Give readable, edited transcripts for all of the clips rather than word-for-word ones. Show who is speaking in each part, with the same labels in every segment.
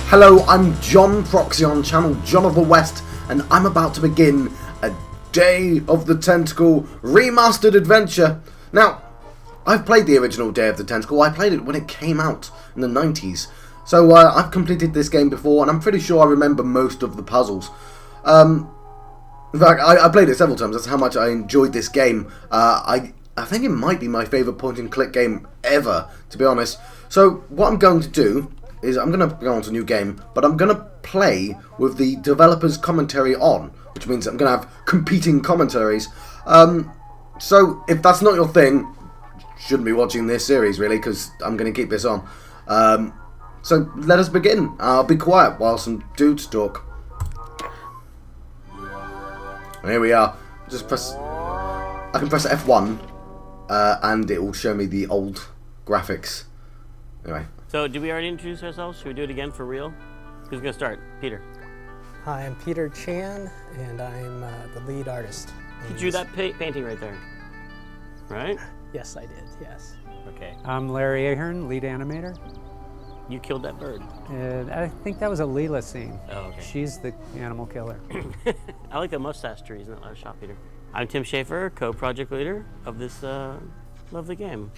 Speaker 1: Hello, I'm John Proxy on channel John of the West, and I'm about to begin a Day of the Tentacle remastered adventure. Now, I've played the original Day of the Tentacle. I played it when it came out in the 90s. So I've completed this game before, and I'm pretty sure I remember most of the puzzles. In fact, I played it several times. That's how much I enjoyed this game. I think it might be my favourite point-and-click game ever, to be honest. So what I'm going to do is I'm going to go on to a new game, but I'm going to play with the developer's commentary on, which means I'm going to have competing commentaries. So if that's not your thing, shouldn't be watching this series really, because I'm going to keep this on. So let us begin. I'll be quiet while some dudes talk. And here we are. Just press. I can press F1, and it will show me the old graphics. Anyway.
Speaker 2: So, did we already introduce ourselves? Should we do it again for real? Who's going to start? Peter.
Speaker 3: Hi, I'm Peter Chan, and I'm the lead artist.
Speaker 2: You drew that painting right there, right?
Speaker 3: Yes, I did, yes.
Speaker 2: Okay.
Speaker 4: I'm Larry Ahern, lead animator.
Speaker 2: You killed that bird.
Speaker 4: And I think that was a Leela scene.
Speaker 2: Oh, okay.
Speaker 4: She's the animal killer.
Speaker 2: I like the mustache trees in that last shot, Peter. I'm Tim Schafer, co-project leader of this lovely game.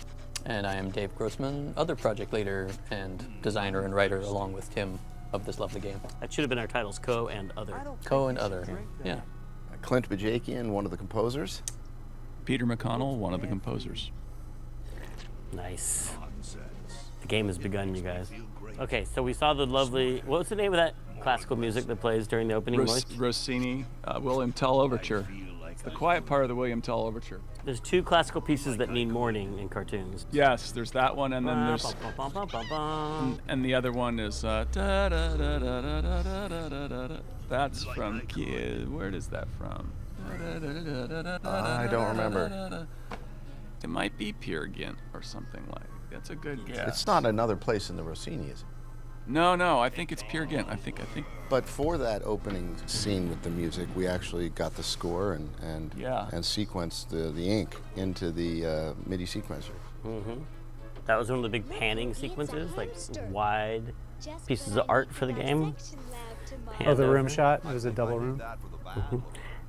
Speaker 5: And I am Dave Grossman, other project leader and designer and writer, along with Tim, of this lovely game.
Speaker 2: That should have been our titles, co and other.
Speaker 5: Co and other, yeah.
Speaker 6: Clint Bajakian, one of the composers.
Speaker 7: Peter McConnell, one of the composers.
Speaker 2: Nice. The game has begun, you guys. Okay, so we saw the lovely, what's the name of that classical music that plays during the opening voice?
Speaker 7: Rossini, William Tell Overture. It's the quiet part of the William Tell Overture.
Speaker 2: There's two classical pieces that need mourning in cartoons.
Speaker 7: Yes, there's that one, and then there's and the other one is that's from where is that from?
Speaker 6: I don't remember.
Speaker 7: It might be Peer Gynt or something like. That's a good guess.
Speaker 6: It's not another place in the Rossini, is it?
Speaker 7: No, I think it's Peer Gynt. I think.
Speaker 6: But for that opening scene with the music, we actually got the score and sequenced the ink into the MIDI sequencer.
Speaker 2: Mm-hmm. That was one of the big panning sequences, like wide pieces of art for the game.
Speaker 4: Oh, the room shot? It was a double room.
Speaker 2: Mm-hmm.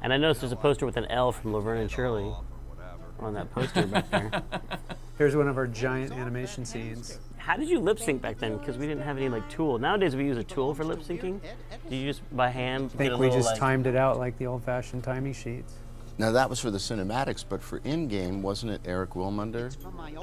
Speaker 2: And I noticed there's a poster with an L from Laverne and Shirley on that poster back there.
Speaker 4: Here's one of our giant animation scenes.
Speaker 2: How did you lip sync back then? Because we didn't have any like tool. Nowadays we use a tool for lip syncing. Do you just by hand?
Speaker 4: I think we just timed it out like the old-fashioned timing sheets.
Speaker 6: Now that was for the cinematics, but for in-game, wasn't it Eric Wilmunder?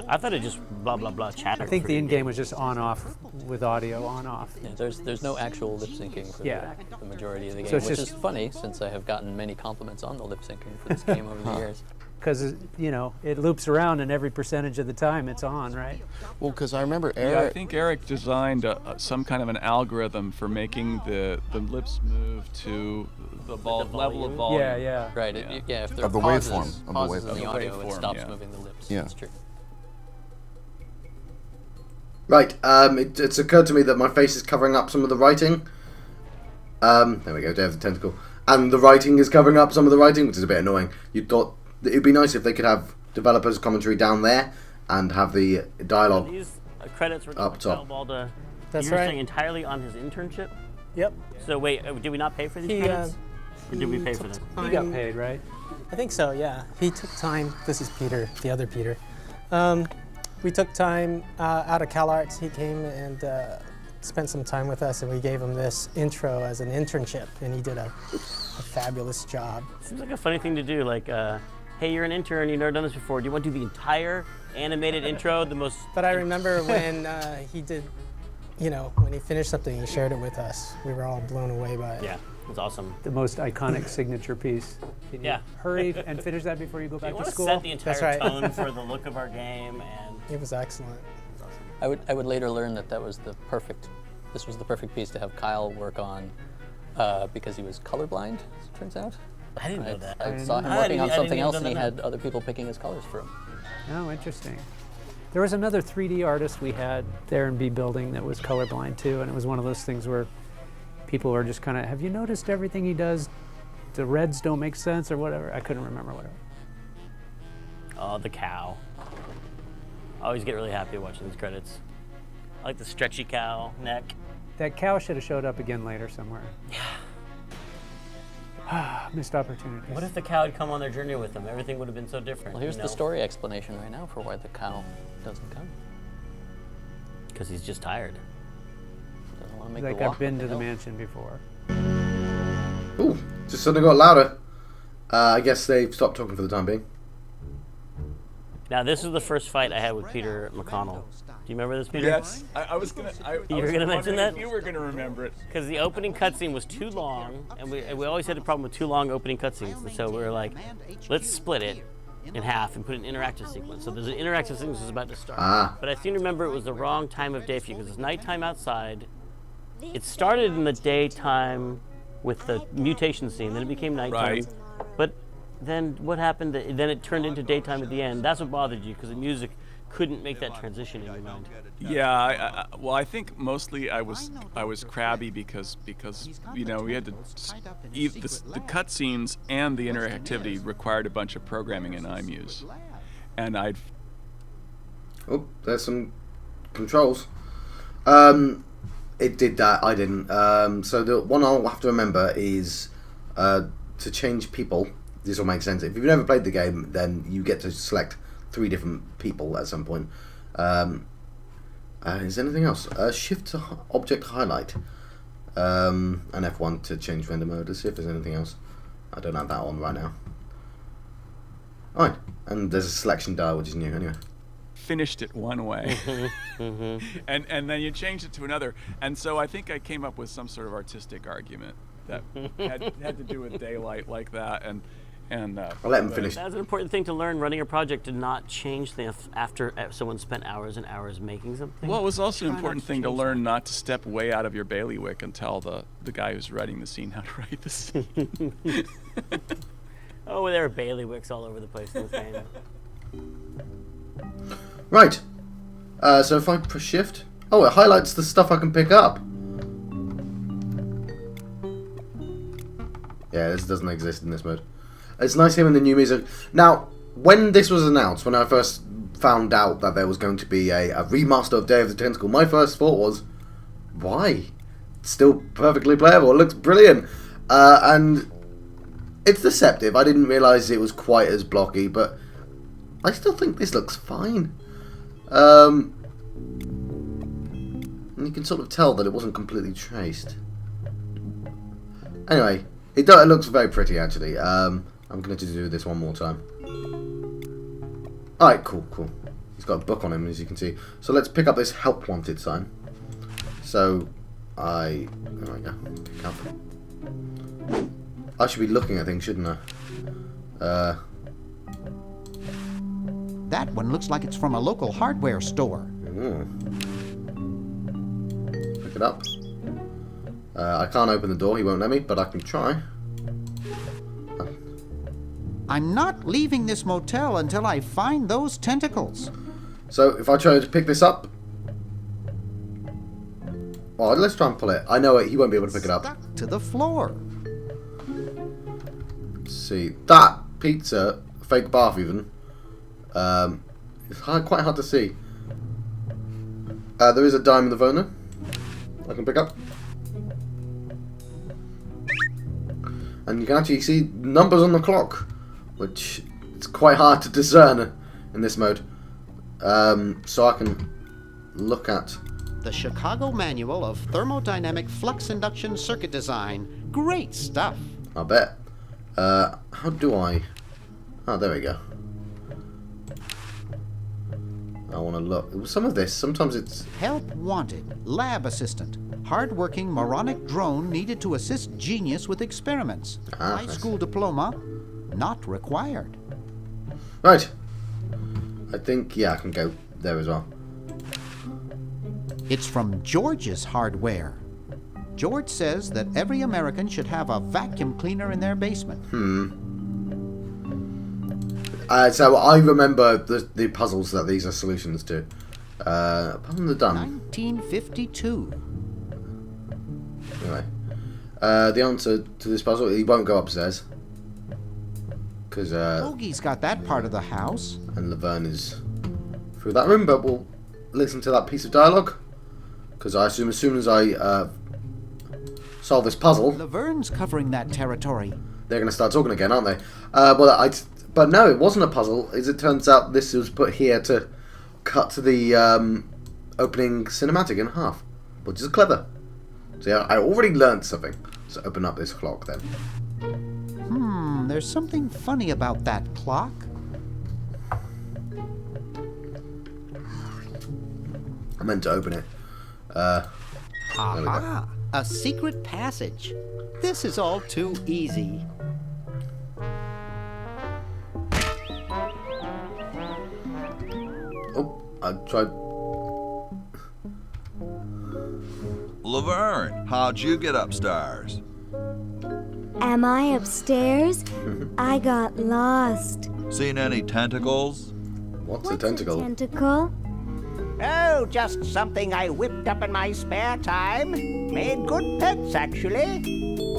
Speaker 2: I thought it just blah blah blah chatter.
Speaker 4: I think the in-game was just on-off with audio on-off.
Speaker 5: Yeah, there's no actual lip syncing for the majority of the game,
Speaker 4: So it's
Speaker 5: which
Speaker 4: just
Speaker 5: is funny since I have gotten many compliments on the lip syncing for this game over the years.
Speaker 4: Because, you know, it loops around and every percentage of the time it's on, right?
Speaker 6: Well, because I remember Eric.
Speaker 7: Yeah, I think Eric designed some kind of an algorithm for making the lips move to the level of volume.
Speaker 4: Yeah.
Speaker 5: Right, if there
Speaker 6: Of the
Speaker 5: are pauses,
Speaker 6: waveform, of the
Speaker 5: pauses in the
Speaker 6: waveform.
Speaker 5: audio, it
Speaker 7: Waveform,
Speaker 5: stops
Speaker 7: yeah.
Speaker 5: moving the lips.
Speaker 6: Yeah.
Speaker 5: That's true.
Speaker 1: Right, it's occurred to me that my face is covering up some of the writing. There we go, Day of the Tentacle. And the writing is covering up some of the writing, which is a bit annoying. You thought it'd be nice if they could have developers' commentary down there and have the dialogue
Speaker 2: These credits were
Speaker 1: up top.
Speaker 3: That's
Speaker 2: you were
Speaker 3: right.
Speaker 2: saying entirely on his internship.
Speaker 3: Yep.
Speaker 2: So wait, did we not pay for these credits? Or did we pay for them?
Speaker 4: You got paid, right?
Speaker 3: I think so, yeah. He took time. This is Peter, the other Peter. We took time out of CalArts. He came and spent some time with us, and we gave him this intro as an internship, and he did a fabulous job.
Speaker 2: Seems like a funny thing to do, like, hey, you're an intern, you've never done this before. Do you want to do the entire animated intro, the most...
Speaker 3: But I remember when he did, you know, when he finished something, he shared it with us. We were all blown away by it.
Speaker 2: Yeah, it was awesome.
Speaker 4: The most iconic signature piece. Can you hurry and finish that before you go back
Speaker 2: You want
Speaker 4: to
Speaker 2: to
Speaker 4: school?
Speaker 2: set the entire
Speaker 3: That's right.
Speaker 2: tone for the look of our game, and...
Speaker 3: It was excellent.
Speaker 5: I would later learn that this was the perfect piece to have Kyle work on because he was colorblind, as it turns out.
Speaker 2: I didn't know that.
Speaker 5: I saw him working on something else, and he had other people picking his colors for him.
Speaker 4: Oh, interesting. There was another 3D artist we had there in B Building that was colorblind too, and it was one of those things where people were just kind of, have you noticed everything he does? The reds don't make sense or whatever. I couldn't remember whatever.
Speaker 2: Oh, the cow. I always get really happy watching these credits. I like the stretchy cow neck.
Speaker 4: That cow should have showed up again later somewhere. Yeah. Missed opportunities.
Speaker 2: What if the cow had come on their journey with them? Everything would have been so different.
Speaker 5: Well, here's the story explanation right now for why the cow doesn't come.
Speaker 2: Because he's just tired.
Speaker 5: Doesn't want to make
Speaker 4: Like
Speaker 5: the walk
Speaker 4: I've been
Speaker 5: up
Speaker 4: to the
Speaker 5: hill.
Speaker 4: mansion before.
Speaker 1: Ooh, just suddenly got louder. I guess they've stopped talking for the time being.
Speaker 2: Now, this is the first fight I had with Peter McConnell. Do you remember this, Peter?
Speaker 7: Yes, I was gonna.
Speaker 2: You were gonna mention that?
Speaker 7: If you were gonna remember it.
Speaker 2: Because the opening cutscene was too long, and we always had a problem with too long opening cutscenes. And so we were like, let's split it in half and put an interactive sequence. So there's an interactive sequence that's about to start. But I seem to remember it was the wrong time of day for you because it's nighttime outside. It started in the daytime with the mutation scene, then it became nighttime.
Speaker 7: Right.
Speaker 2: But then what happened? Then it turned into daytime at the end. That's what bothered you because the music couldn't make that transition in your mind.
Speaker 7: Yeah, well, I think mostly I was crabby because you know we had to the cutscenes and the interactivity required a bunch of programming in iMuse, and I'd.
Speaker 1: Oh, there's some controls. It did that. I didn't. So the one I'll have to remember is to change people. This will make sense. If you've never played the game, then you get to select 3 different people at some point. Is there anything else? Shift to object highlight. And F1 to change render mode. Let's see if there's anything else. I don't have that on right now. Alright, and there's a selection dial which is new anyway.
Speaker 7: Finished it one way, and then you changed it to another, and so I think I came up with some sort of artistic argument that had to do with daylight like that, and
Speaker 1: I'll let him finish.
Speaker 2: That's an important thing to learn running a project, to not change things after someone spent hours and hours making something.
Speaker 7: Well, it was also an important thing to learn not to step way out of your bailiwick and tell the guy who's writing the scene how to write the scene.
Speaker 2: Oh, there are bailiwicks all over the place in this game.
Speaker 1: Right. So if I push shift, oh, it highlights the stuff I can pick up. Yeah, this doesn't exist in this mode. It's nice hearing the new music. Now, when this was announced, when I first found out that there was going to be a remaster of Day of the Tentacle, my first thought was, why? It's still perfectly playable. It looks brilliant. And it's deceptive. I didn't realise it was quite as blocky, but I still think this looks fine. And you can sort of tell that it wasn't completely traced. Anyway, it looks very pretty actually. I'm going to do this one more time. Alright, cool. He's got a book on him, as you can see. So let's pick up this help wanted sign. So, there we go. Pick up. I should be looking at things, shouldn't I?
Speaker 8: That one looks like it's from a local hardware store.
Speaker 1: Pick it up. I can't open the door, he won't let me, but I can try.
Speaker 8: I'm not leaving this motel until I find those tentacles.
Speaker 1: So if I try to pick this up, well, let's try and pull it. I know he won't be able to pick it up.
Speaker 8: Stuck to the floor.
Speaker 1: Let's see, that pizza, fake bath even. It's quite hard to see. There is a dime in the Vona I can pick up. And you can actually see numbers on the clock, which it's quite hard to discern in this mode. So I can look at
Speaker 8: The Chicago Manual of Thermodynamic Flux Induction Circuit Design. Great stuff.
Speaker 1: I bet. How do I... Oh, there we go. I want to look. Some of this, sometimes it's...
Speaker 8: Help wanted. Lab assistant. Hard-working moronic drone needed to assist genius with experiments. High school diploma not required.
Speaker 1: Right. I think, yeah, I can go there as well.
Speaker 8: It's from George's Hardware. George says that every American should have a vacuum cleaner in their basement.
Speaker 1: So I remember the puzzles that these are solutions to. Apart from the done.
Speaker 8: 1952.
Speaker 1: Anyway. The answer to this puzzle, he won't go upstairs. Because,
Speaker 8: Bogey's got that part of the house.
Speaker 1: and Laverne is through that room, but we'll listen to that piece of dialogue. Because I assume as soon as I solve this puzzle,
Speaker 8: Laverne's covering that territory.
Speaker 1: they're going to start talking again, aren't they? But no, it wasn't a puzzle. As it turns out, this was put here to cut the opening cinematic in half, which is clever. So yeah, I already learned something. So open up this clock then.
Speaker 8: There's something funny about that clock.
Speaker 1: I meant to open it. There we go.
Speaker 8: Aha! A secret passage. This is all too easy.
Speaker 1: Oh, I tried.
Speaker 9: Laverne, how'd you get upstairs?
Speaker 10: Am I upstairs? I got lost.
Speaker 9: Seen any tentacles?
Speaker 1: What's a tentacle?
Speaker 10: Tentacle?
Speaker 11: Oh, just something I whipped up in my spare time. Made good pets, actually.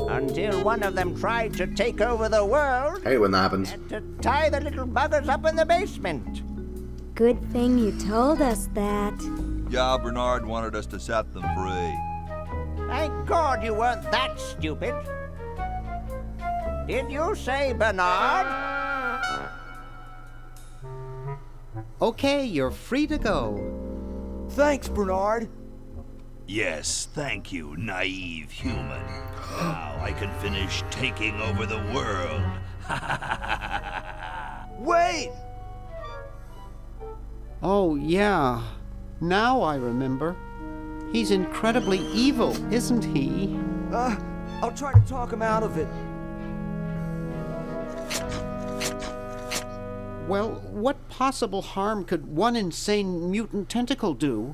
Speaker 11: Until one of them tried to take over the world.
Speaker 1: Hey, when that happens.
Speaker 11: And to tie the little buggers up in the basement.
Speaker 10: Good thing you told us that.
Speaker 9: Yeah, Bernard wanted us to set them free.
Speaker 11: Thank God you weren't that stupid. Did you say Bernard?
Speaker 8: Okay, you're free to go.
Speaker 12: Thanks, Bernard.
Speaker 13: Yes, thank you, naive human. Now I can finish taking over the world.
Speaker 12: Wait!
Speaker 8: Oh, yeah. Now I remember. He's incredibly evil, isn't he?
Speaker 12: I'll try to talk him out of it.
Speaker 8: Well, what possible harm could one insane mutant tentacle do?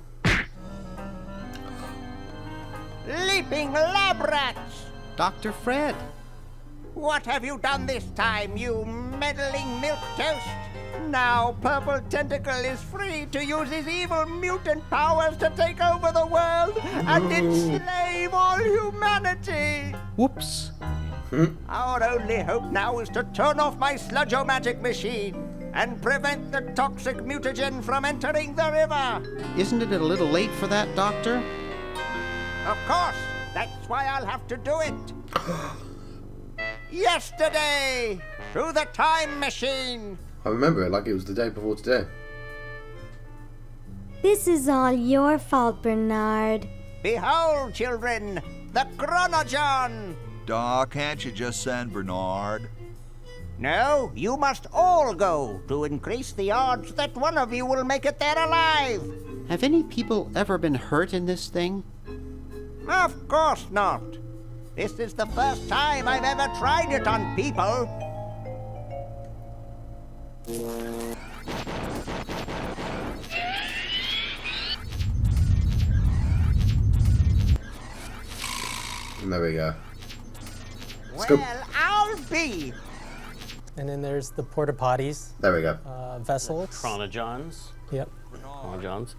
Speaker 11: Leaping lab rats!
Speaker 8: Dr. Fred.
Speaker 11: What have you done this time, you meddling milquetoast? Now Purple Tentacle is free to use his evil mutant powers to take over the world and enslave all humanity!
Speaker 8: Whoops.
Speaker 11: Our only hope now is to turn off my Sludge-o-Matic machine and prevent the toxic mutagen from entering the river.
Speaker 8: Isn't it a little late for that, Doctor?
Speaker 11: Of course, that's why I'll have to do it. Yesterday, through the time machine.
Speaker 1: I remember it like it was the day before today.
Speaker 10: This is all your fault, Bernard.
Speaker 11: Behold, children, the Chronogon.
Speaker 9: Doc, can't you just send Bernard?
Speaker 11: No, you must all go to increase the odds that one of you will make it there alive.
Speaker 8: Have any people ever been hurt in this thing?
Speaker 11: Of course not. This is the first time I've ever tried it on people.
Speaker 1: And there we go.
Speaker 11: Well, I'll be.
Speaker 3: And then there's the porta potties.
Speaker 1: There we go.
Speaker 3: Vessels.
Speaker 2: Chronojons.
Speaker 3: Yep.
Speaker 2: Chronojons.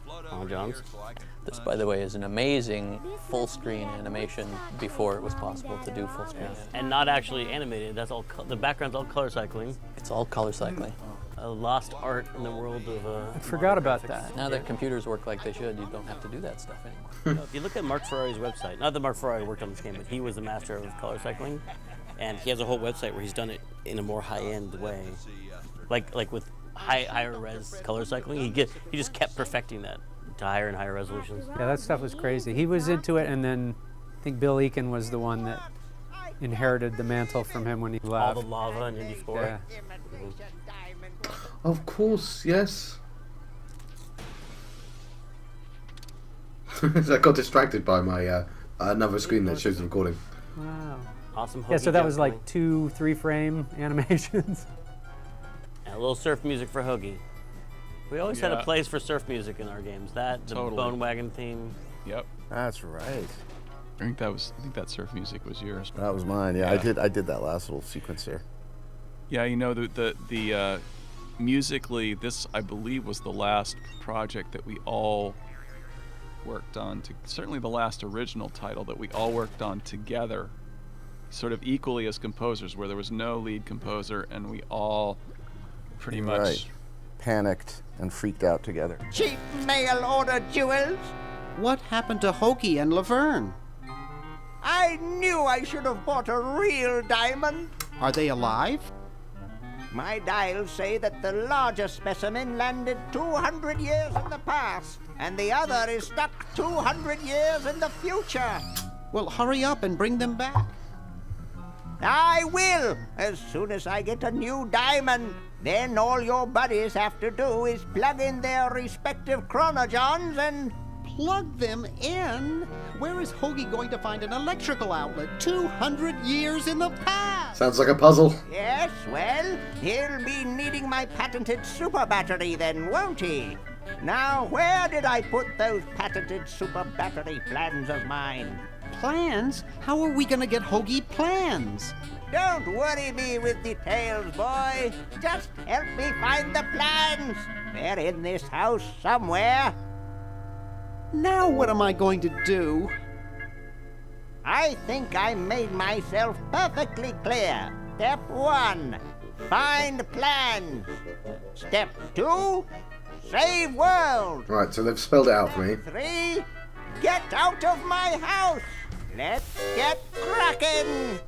Speaker 5: This, by the way, is an amazing full-screen animation before it was possible to do full-screen.
Speaker 2: And not actually animated. That's all. The background's all color cycling.
Speaker 5: It's all color cycling.
Speaker 2: A lost art in the world of.
Speaker 4: I forgot about that.
Speaker 5: Now that computers work like they should, you don't have to do that stuff anymore.
Speaker 2: If you look at Mark Ferrari's website, not that Mark Ferrari worked on this game, but he was the master of color cycling, and he has a whole website where he's done it in a more high-end way, like with higher res color cycling. He just kept perfecting that to higher and higher resolutions.
Speaker 4: Yeah, that stuff was crazy. He was into it, and then I think Bill Eakin was the one that inherited the mantle from him when he left.
Speaker 2: All the lava in Indy 4.
Speaker 4: Yeah.
Speaker 1: Of course, yes. I got distracted by my another screen that shows the recording.
Speaker 4: Wow.
Speaker 2: Awesome.
Speaker 4: Yeah, so that was
Speaker 2: juggling.
Speaker 4: like 2-3 frame animations.
Speaker 2: And a little surf music for Hoagie. We always had a place for surf music in our games. That, the Bone Wagon theme.
Speaker 7: Yep.
Speaker 6: That's right.
Speaker 7: I think that surf music was yours.
Speaker 6: That was mine. Yeah, I did that last little sequence there.
Speaker 7: Yeah, you know, the musically, this I believe was the last project that we all worked on. Certainly the last original title that we all worked on together, sort of equally as composers, where there was no lead composer and we all pretty much
Speaker 6: panicked and freaked out together.
Speaker 11: Cheap mail order jewels.
Speaker 8: What happened to Hoagie and Laverne?
Speaker 11: I knew I should have bought a real diamond.
Speaker 8: Are they alive?
Speaker 11: My dials say that the larger specimen landed 200 years in the past, and the other is stuck 200 years in the future.
Speaker 8: Well, hurry up and bring them back.
Speaker 11: I will, as soon as I get a new diamond. Then all your buddies have to do is plug in their respective chronogens and...
Speaker 8: Plug them in? Where is Hoagie going to find an electrical outlet 200 years in the past?
Speaker 1: Sounds like a puzzle.
Speaker 11: Yes, well, he'll be needing my patented super battery then, won't he? Now, where did I put those patented super battery plans of mine?
Speaker 8: Plans? How are we going to get Hoagie plans?
Speaker 11: Don't worry me with details, boy. Just help me find the plans. They're in this house somewhere.
Speaker 8: Now what am I going to do?
Speaker 11: I think I made myself perfectly clear. Step 1, find plans. Step 2, save world.
Speaker 1: Right, so they've spelled it out for me.
Speaker 11: 3, get out of my house. Let's get cracking.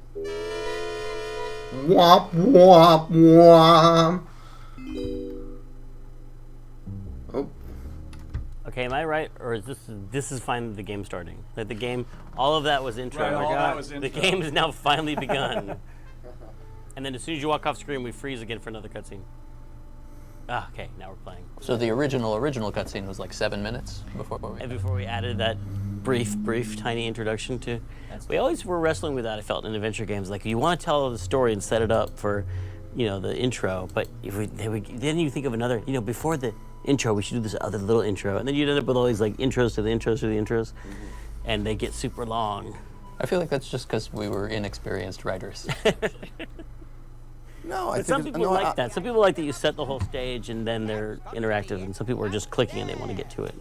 Speaker 1: Womp, womp, womp. Oh.
Speaker 2: Okay, am I right, or is this is finally the game starting? Like the game, all of that was intro.
Speaker 7: Right, all that was intro.
Speaker 2: The game has now finally begun. And then as soon as you walk off screen, we freeze again for another cutscene. Ah, okay, now we're playing.
Speaker 5: So the original cutscene was like 7 minutes before we...
Speaker 2: And before we added that brief, tiny introduction to... We always were wrestling with that, I felt, in adventure games. Like, you want to tell the story and set it up for, the intro, but then you think of another, before the intro, we should do this other little intro. And then you'd end up with all these, like, intros to the intros to the intros, and they get super long.
Speaker 5: I feel like that's just because we were inexperienced writers.
Speaker 6: No, I think
Speaker 2: some people like that. Some people like that you set the whole stage and then they're interactive, and some people are just clicking and they want to get to it.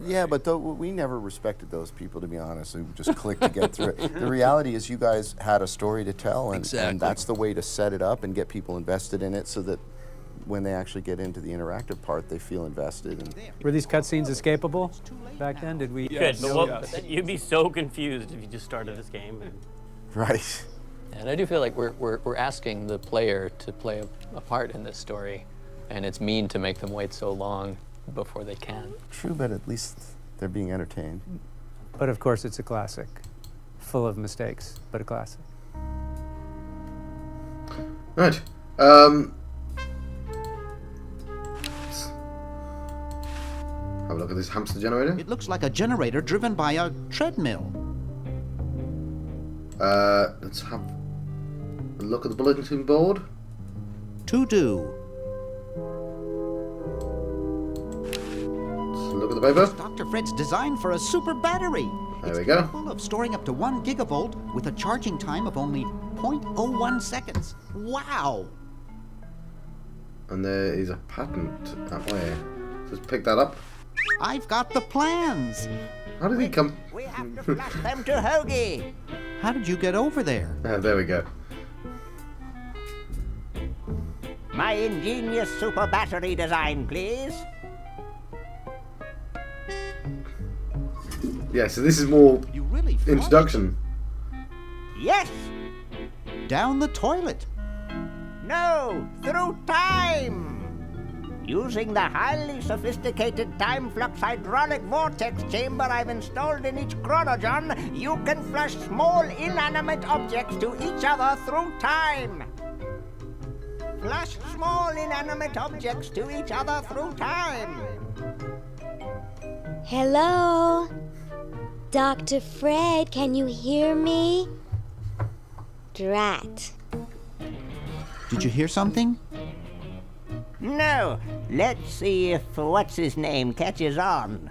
Speaker 6: Yeah, but we never respected those people, to be honest, who just clicked to get through it. The reality is you guys had a story to tell, and that's the way to set it up and get people invested in it so that when they actually get into the interactive part, they feel invested. And
Speaker 4: were these cutscenes escapable back then? Did we?
Speaker 2: Yes. But you'd be so confused if you just started this game.
Speaker 6: Right.
Speaker 5: And I do feel like we're asking the player to play a part in this story, and it's mean to make them wait so long before they can.
Speaker 6: True, but at least they're being entertained.
Speaker 4: But of course, it's a classic, full of mistakes, but a classic.
Speaker 1: Right. Have a look at this hamster generator.
Speaker 8: It looks like a generator driven by a treadmill.
Speaker 1: Let's have a look at the bulletin board.
Speaker 8: To do.
Speaker 1: Look at the paper.
Speaker 8: Dr. Fred's design for a super battery.
Speaker 1: There we go.
Speaker 8: It's capable of storing up to 1 gigavolt with a charging time of only 0.01 seconds. Wow!
Speaker 1: And there is a patent that way. Just pick that up.
Speaker 8: I've got the plans.
Speaker 1: How did he come?
Speaker 11: We have to flash them to Hoagie.
Speaker 8: How did you get over there?
Speaker 1: There we go.
Speaker 11: My ingenious super battery design, please.
Speaker 1: Yeah, so this is more introduction.
Speaker 11: Yes.
Speaker 8: Down the toilet.
Speaker 11: No, through time. Using the highly sophisticated time flux hydraulic vortex chamber I've installed in each chronogen, you can flush small inanimate objects to each other through time. Flush small inanimate objects to each other through time.
Speaker 10: Hello? Dr. Fred, can you hear me? Drat.
Speaker 8: Did you hear something?
Speaker 11: No. Let's see if what's-his-name catches on.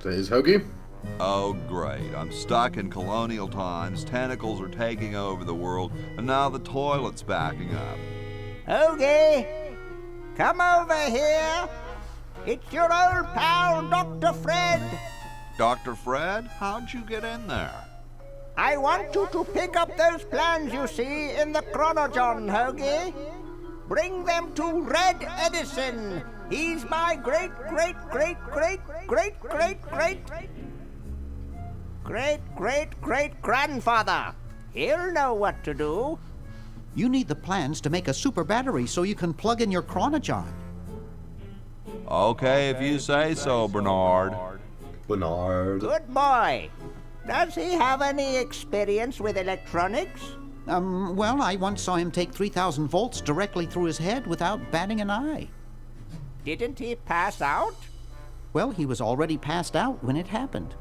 Speaker 1: There's Hoagie.
Speaker 9: Oh, great. I'm stuck in colonial times, tentacles are taking over the world, and now the toilet's backing up.
Speaker 11: Hoagie, come over here. It's your old pal, Dr. Fred.
Speaker 9: Dr. Fred, how'd you get in there?
Speaker 11: I want you to pick up those plans you see in the chronogen, Hoagie. Bring them to Red Edison. He's my great-great-great-great-great-great-great-great-grandfather. He'll know what to do.
Speaker 8: You need the plans to make a super battery so you can plug in your chronojohn.
Speaker 9: Okay, if you say so, Bernard.
Speaker 1: Bernard.
Speaker 11: Good boy. Does he have any experience with electronics?
Speaker 8: Well, I once saw him take 3,000 volts directly through his head without batting an eye.
Speaker 11: Didn't he pass out?
Speaker 8: Well, he was already passed out when it happened.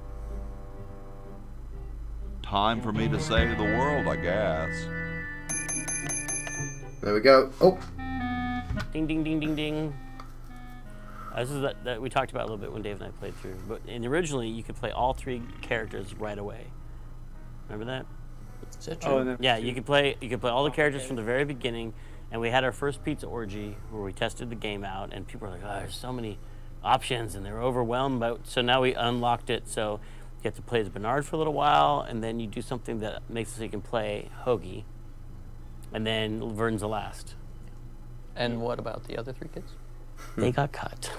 Speaker 9: Time for me to save the world, I guess.
Speaker 1: There we go. Oh.
Speaker 2: Ding, ding, ding, ding, ding. This is that we talked about a little bit when Dave and I played through. But originally, you could play all 3 characters right away. Remember that?
Speaker 5: Is that true?
Speaker 2: Oh, yeah, you could play all the characters from the very beginning. And we had our first pizza orgy where we tested the game out, and people were like, "Oh, there's so many options," and they were overwhelmed. So now we unlocked it. So you have to play as Bernard for a little while, and then you do something that makes it so you can play Hoagie, and then Vern's the last.
Speaker 5: And what about the other 3 kids?
Speaker 2: They got cut.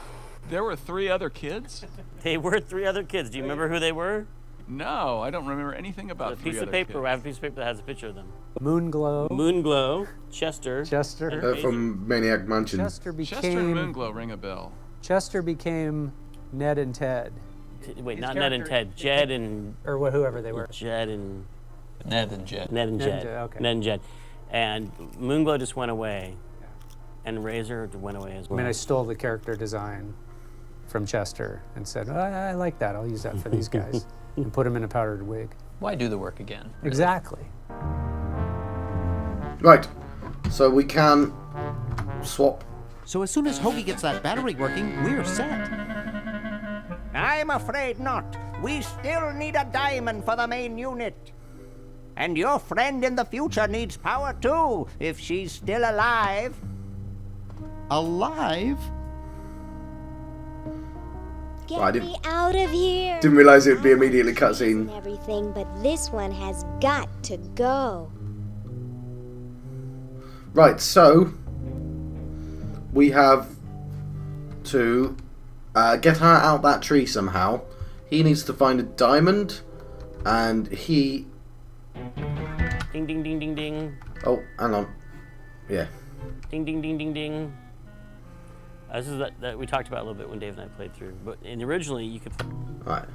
Speaker 7: There were 3 other kids?
Speaker 2: They were 3 other kids. Do you remember who they were?
Speaker 7: No, I don't remember anything about 3
Speaker 2: piece
Speaker 7: other
Speaker 2: of paper.
Speaker 7: kids.
Speaker 2: I have a piece of paper that has a picture of them.
Speaker 4: Moonglow,
Speaker 2: Chester,
Speaker 1: from Maniac Mansion.
Speaker 7: Chester and Moonglow ring a bell.
Speaker 4: Chester became Ned and Ted.
Speaker 2: Wait, not Ned and Ted. Jed and...
Speaker 4: Or whoever they were.
Speaker 2: Jed and...
Speaker 5: Ned and Jed.
Speaker 2: Ned and Jed.
Speaker 4: Okay.
Speaker 2: Ned and Jed. And Moonglow just went away. And Razor went away as well.
Speaker 4: I mean, I stole the character design from Chester and said, I like that. I'll use that for these guys. And put him in a powdered wig.
Speaker 5: Why do the work again? Really?
Speaker 4: Exactly.
Speaker 1: Right. So we can swap.
Speaker 8: So as soon as Hoagie gets that battery working, we're set.
Speaker 11: I'm afraid not. We still need a diamond for the main unit. And your friend in the future needs power too, if she's still alive.
Speaker 8: Alive?
Speaker 10: Get me out of here.
Speaker 1: Didn't realize it would be immediately cutscene.
Speaker 10: And everything, but this one has got to go.
Speaker 1: Right, so we have to get her out that tree somehow. He needs to find a diamond, and he...
Speaker 2: Ding, ding, ding, ding, ding.
Speaker 1: Oh, hang on. Yeah.
Speaker 2: Ding, ding, ding, ding, ding. This is that we talked about a little bit when Dave and I played through. But originally, you could...
Speaker 1: Right.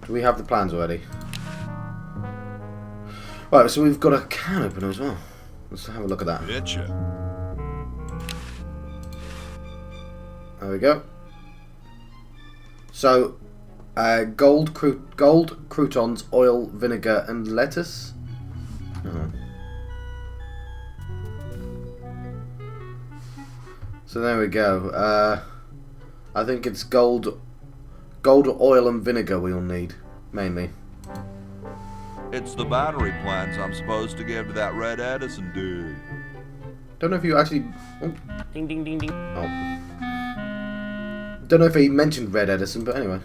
Speaker 1: Do we have the plans already? Right, so we've got a can opener as well. Let's have a look at that.
Speaker 9: Bitcha.
Speaker 1: There we go. So, gold croutons, oil, vinegar, and lettuce. Oh. So there we go. I think it's gold, oil, and vinegar we'll need, mainly.
Speaker 9: It's the battery plants I'm supposed to give to that Red Edison dude.
Speaker 1: Don't know if you actually... Oh.
Speaker 2: Ding, ding, ding, ding.
Speaker 1: Oh. Don't know if he mentioned Red Edison, but anyway.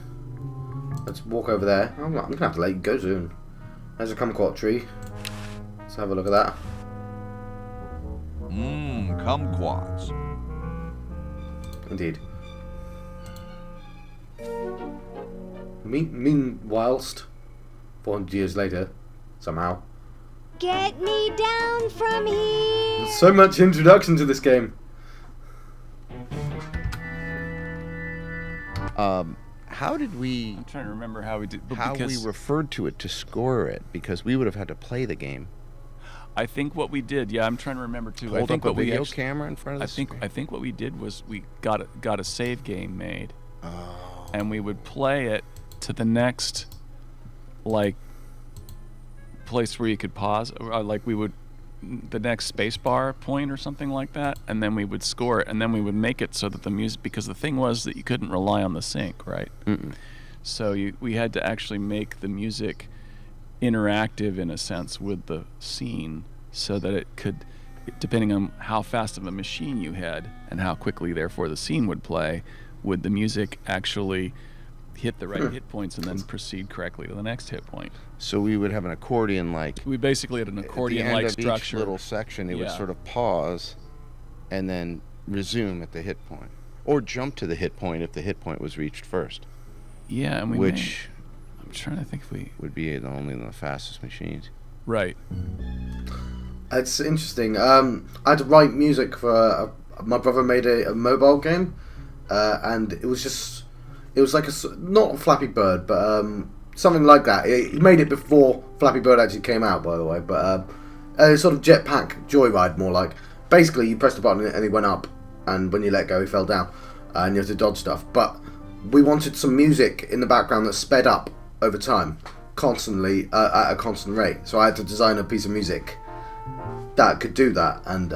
Speaker 1: Let's walk over there. I'm going to have to let you go soon. There's a kumquat tree. Let's have a look at that.
Speaker 9: Kumquats.
Speaker 1: Indeed. Meanwhilst, 400 years later, somehow.
Speaker 10: Get me down from here.
Speaker 1: There's so much introduction to this game.
Speaker 14: How did we...
Speaker 7: I'm trying to remember how we did...
Speaker 14: How we referred to it to score it, because we would have had to play the game.
Speaker 7: I think what we did, yeah, I'm trying to remember too.
Speaker 14: Hold
Speaker 7: I think
Speaker 14: up a
Speaker 7: what we
Speaker 14: video
Speaker 7: actually,
Speaker 14: camera in front of the screen.
Speaker 7: I think what we did was we got a save game made, and we would play it to the next, like, place where you could pause, or like we would, the next spacebar point or something like that, and then we would score it, and then we would make it so that the music, because the thing was that you couldn't rely on the sync, right? So we had to actually make the music interactive in a sense with the scene, so that it could, depending on how fast of a machine you had and how quickly therefore the scene would play, would the music actually hit the right hit points and then proceed correctly to the next hit point.
Speaker 14: So we would have an accordion like.
Speaker 7: We basically had an accordion-like
Speaker 14: at the end
Speaker 7: structure.
Speaker 14: Of each little section, it would sort of pause, and then resume at the hit point, or jump to the hit point if the hit point was reached first.
Speaker 7: Yeah, and I'm trying to think if we
Speaker 14: would be only the fastest machines.
Speaker 7: Right.
Speaker 1: It's interesting. I had to write music for my brother made a mobile game, and it was like not a Flappy Bird, but something like that. He made it before Flappy Bird actually came out, by the way. But a sort of jetpack joyride, more like. Basically, you pressed the button and he went up, and when you let go, he fell down, and you have to dodge stuff. But we wanted some music in the background that sped up over time, constantly at a constant rate. So I had to design a piece of music that could do that, and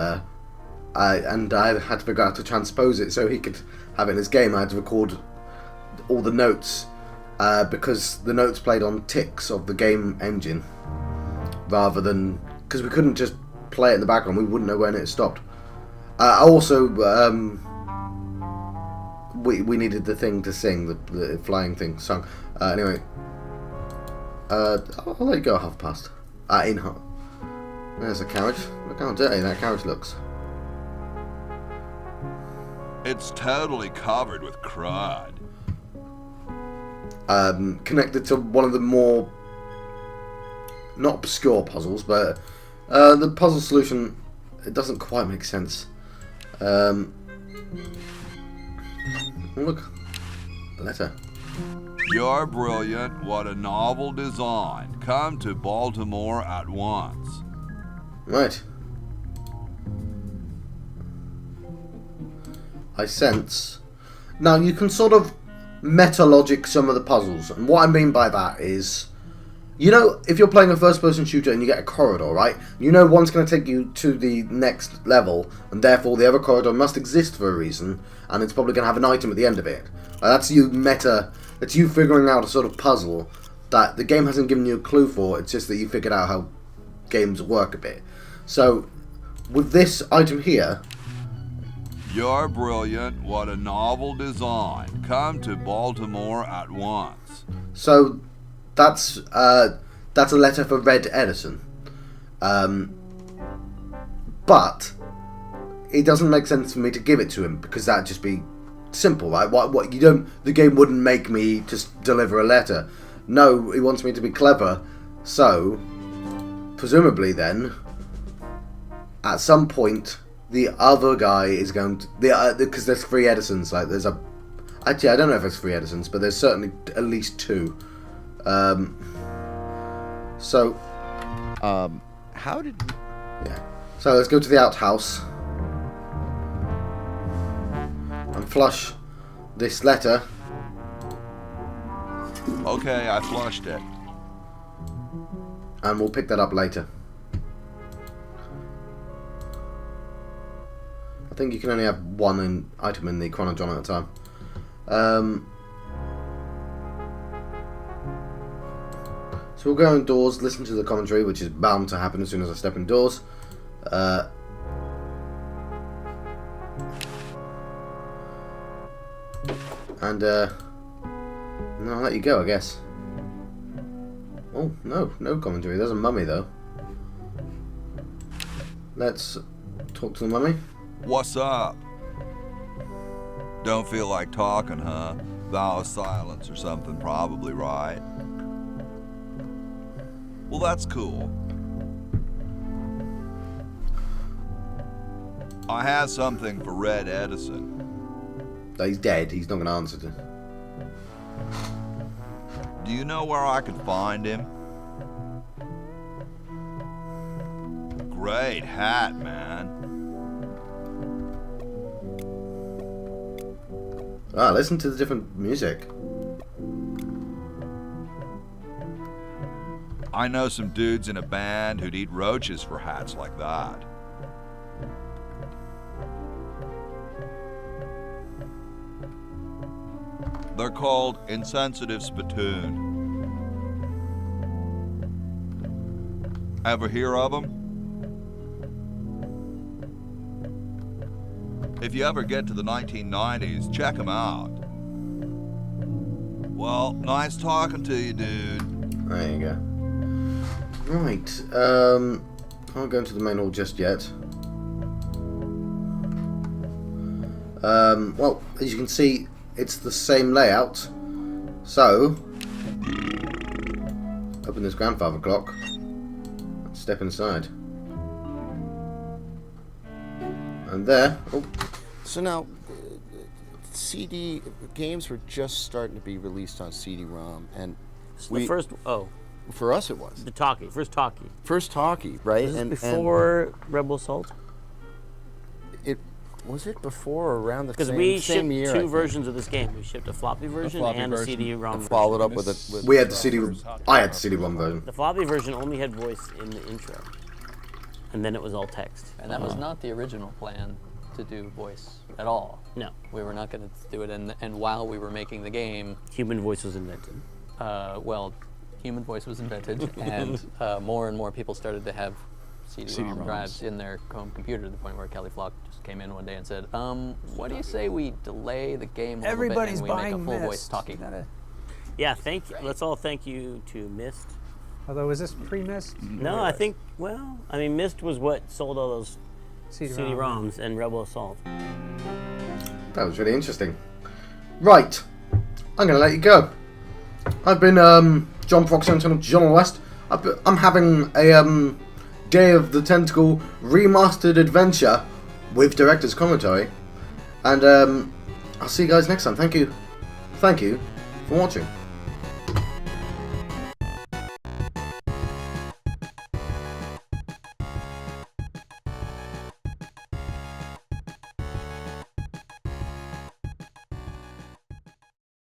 Speaker 1: I had to figure out how to transpose it so he could have it in his game. I had to record all the notes because the notes played on ticks of the game engine, rather than because we couldn't just play it in the background. We wouldn't know when it stopped. Also, we needed the thing to sing, the flying thing song. Anyway, I'll let you go 1/2 past. There's a carriage. Look how dirty that carriage looks.
Speaker 9: It's totally covered with crud.
Speaker 1: Connected to one of the more, not obscure puzzles, but the puzzle solution, it doesn't quite make sense. Look, a letter.
Speaker 9: You're brilliant. What a novel design. Come to Baltimore at once.
Speaker 1: Right. I sense. Now you can sort of meta logic some of the puzzles, and what I mean by that is, you know, if you're playing a first-person shooter and you get a corridor, right? You know one's going to take you to the next level, and therefore the other corridor must exist for a reason, and it's probably going to have an item at the end of it. That's you meta. That's you figuring out a sort of puzzle that the game hasn't given you a clue for. It's just that you figured out how games work a bit. So, with this item here,
Speaker 9: you're brilliant. What a novel design. Come to Baltimore at once.
Speaker 1: So, that's a letter for Red Edison. But it doesn't make sense for me to give it to him because that'd just be simple, right? What you don't, the game wouldn't make me just deliver a letter. No, he wants me to be clever. So, presumably then, at some point, the other guy is going to because there's 3 Edisons. Like there's actually I don't know if there's 3 Edisons, but there's certainly at least 2. So,
Speaker 14: how did?
Speaker 1: Yeah. So let's go to the outhouse and flush this letter.
Speaker 9: Okay, I flushed it.
Speaker 1: And we'll pick that up later. I think you can only have one item in the chronodron at a time. So we'll go indoors, listen to the commentary, which is bound to happen as soon as I step indoors. And I'll let you go, I guess. Oh, no commentary. There's a mummy, though. Let's talk to the mummy.
Speaker 9: What's up? Don't feel like talking, huh? Vow of silence or something, probably, right? Well, that's cool. I have something for Red Edison.
Speaker 1: He's dead. He's not going to answer to.
Speaker 9: Do you know where I could find him? Great hat, man.
Speaker 1: Listen to the different music.
Speaker 9: I know some dudes in a band who'd eat roaches for hats like that. They're called Insensitive Spittoon. Ever hear of them? If you ever get to the 1990s, check them out. Well, nice talking to you, dude.
Speaker 1: There you go. Right, I won't go into the main hall just yet. Well, as you can see, it's the same layout. So, open this grandfather clock and step inside. And there, oh.
Speaker 6: So now, CD games were just starting to be released on CD-ROM, and
Speaker 2: The first,
Speaker 6: for us it was
Speaker 2: the talkie, first talkie.
Speaker 6: First talkie, right?
Speaker 2: Was this before Rebel Assault?
Speaker 6: Was it before or around the
Speaker 2: Because
Speaker 6: same,
Speaker 2: we
Speaker 6: same
Speaker 2: shipped
Speaker 6: year?
Speaker 2: two versions of this game. We shipped a floppy version and a CD-ROM version.
Speaker 6: Followed up with a.
Speaker 1: We had the CD. I had the CD-ROM version.
Speaker 2: The floppy version only had voice in the intro, and then it was all text.
Speaker 5: And that was not the original plan to do voice at all.
Speaker 2: No.
Speaker 5: We were not going to do it, and while we were making the game...
Speaker 2: Human voice was invented.
Speaker 5: Well, human voice was invented, and more and more people started to have CD-ROM drives in their home computer to the point where Kelly Flock just came in one day and said, what do you say we delay the game a little bit and we make a full voice talkie?
Speaker 2: Yeah, thank you. Let's all thank you to Myst.
Speaker 4: Although, was this pre-Myst?
Speaker 2: No, I think, well, I mean, Myst was what sold all those CD-ROMs and Rebel Assault.
Speaker 1: That was really interesting. Right, I'm going to let you go. I've been John Proxy on channel John West. I'm having a Day of the Tentacle remastered adventure with director's commentary, and I'll see you guys next time. Thank you for watching.